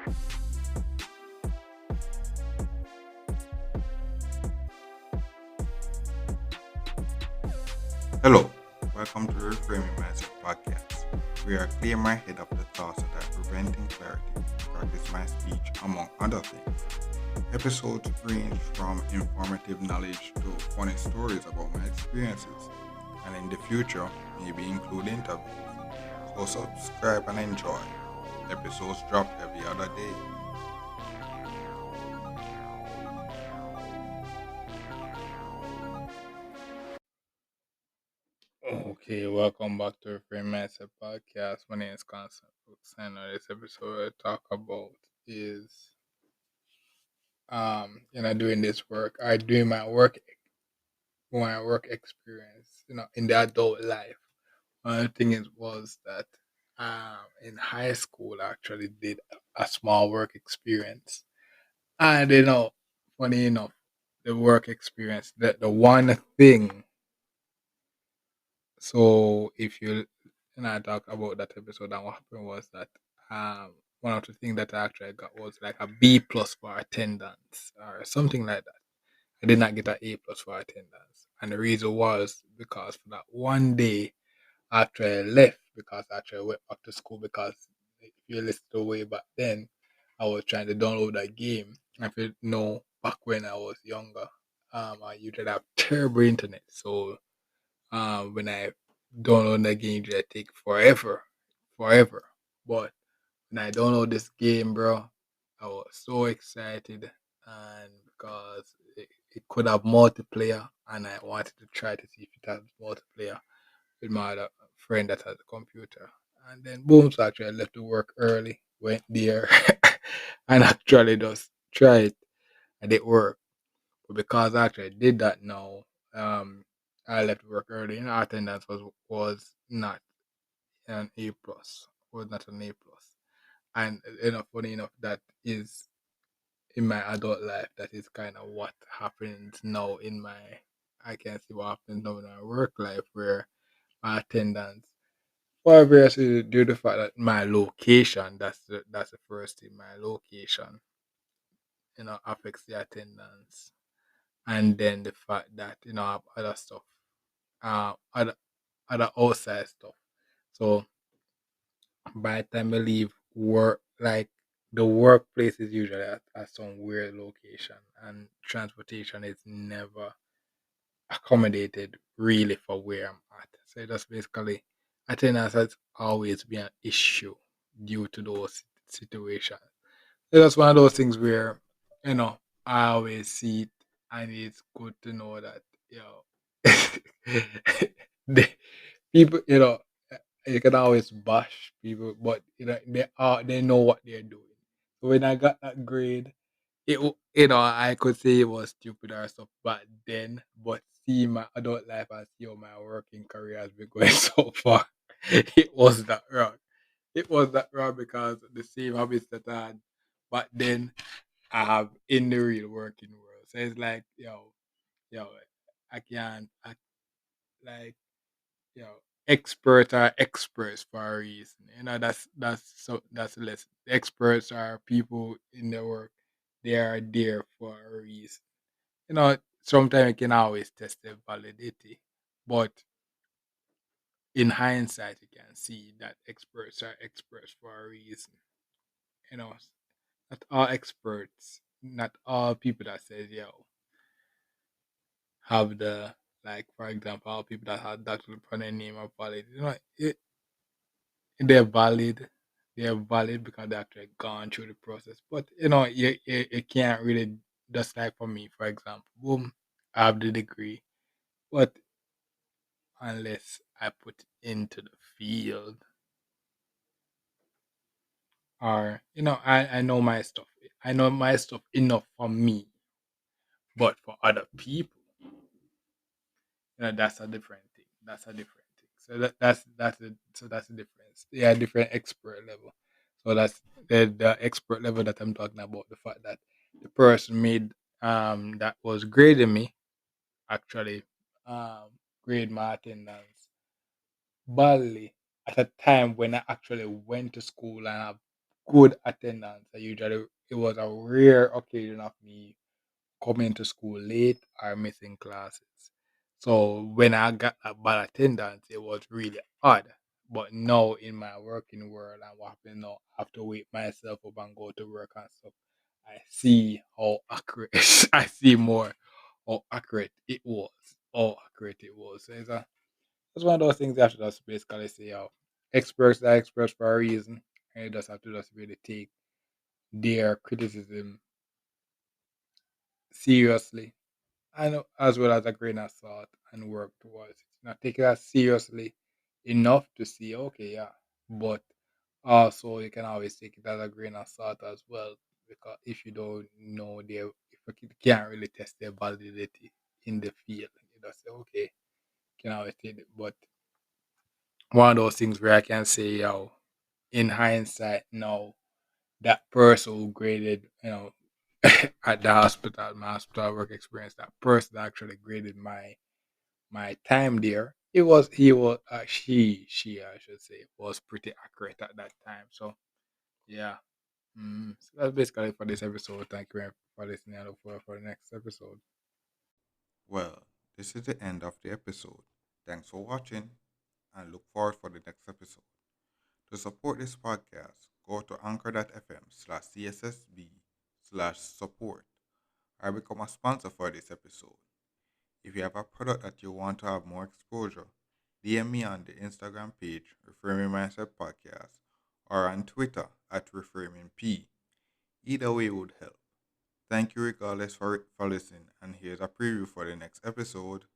Hello, welcome to Reframing Mindset Podcast. We are clear my head of the thoughts that are preventing clarity, practice my speech, among other things. Episodes range from informative knowledge to funny stories about my experiences, and in the future, maybe include interviews. So subscribe and enjoy. Episodes drop every other day. Okay, welcome back to Reframe Mindset Podcast. My name is Constant Brooks, and on this episode, I talk about is doing this work or doing my work experience, in the adult life. One of the things was that in high school I actually did a small work experience. And funny enough, the work experience, the one thing. So if you and I talk about that episode, and what happened was that one of the things that I actually got was like a B plus for attendance or something like that. I did not get an A plus for attendance, and the reason was because for that one day after I left, because after I went back to school, because if you listen to way back then, I was trying to download that game. If you know, back when I was younger, I used to have terrible internet, so when I download the game, it take forever, forever. But when I download this game, bro, I was so excited, and because it could have multiplayer, and I wanted to try to see if it has multiplayer with my other friend that has a computer. And then boom, so actually I left to work early, went there, and actually just tried, and it worked. But because I actually did that now, I left work early. Attendance was not an A plus, was not an A plus. And funny enough, that is in my adult life. That is kind of what happens now in my. I can see what happens now in my work life, where my attendance, for various reasons, due to the fact that my location, that's the first thing. My location, affects the attendance, and then the fact that I have other stuff, other outside stuff. So by the time I leave work, like the workplace is usually at some weird location, and transportation is never accommodated really for where I'm at. So that's basically attendance has always been an issue due to those situations. So that's one of those things where I always see it, and it's good to know that the people, you can always bash people, but they know what they're doing. So when I got that grade, I could say it was stupid or stuff back then, but see my adult life and see how my working career has been going so far, it was that wrong. It was that wrong because the same habits that I had back then I have in the real working world. So it's like, yo, I can't act like, you know, experts are experts for a reason. That's a lesson. Experts are people in their work. They are there for a reason. Sometimes you can always test their validity, but in hindsight, you can see that experts are experts for a reason. You know, not all experts, not all people that says have the, like, for example, all people that have that upon their name are valid. They're valid. They're valid because they actually gone through the process. But you can't really, just like for me, for example, boom, I have the degree, but unless I put it into the field, or I know my stuff. I know my stuff enough for me, but for other people, that's a different thing. That's a different thing. So that's the difference. Yeah, different expert level. So that's the expert level that I'm talking about. The fact that the person made that was grading me actually um grade my attendance badly at a time when I actually went to school and I good attendance. I usually it was a rare occasion of me coming to school late or missing classes. So when I got a bad attendance, it was really odd. But now in my working world and what happened now, I have to wake myself up and go to work and stuff. I see how accurate I see more how accurate it was. How accurate it was. So it's one of those things you have to just basically say, oh, experts are experts for a reason. And you just have to just really take their criticism seriously and as well as a grain of salt and work towards it. Not take it as seriously enough to see, okay, yeah, but also you can always take it as a grain of salt as well because if you don't know if you can't really test their validity in the field, you just say, okay, you can always take it. But one of those things where I can say, yo, in hindsight, no, that person who graded, at the hospital, my hospital work experience, that person actually graded my time there. It was he was she I should say was pretty accurate at that time. So yeah, so that's basically for this episode. Thank you for listening. I look forward for the next episode. Well, this is the end of the episode. Thanks for watching and look forward for the next episode. To support this podcast, go to anchor.fm/cssb/support or become a sponsor for this episode. If you have a product that you want to have more exposure, DM me on the Instagram page, Reframing Mindset Podcast, or on Twitter at ReframingP. Either way would help. Thank you regardless for listening, and here's a preview for the next episode.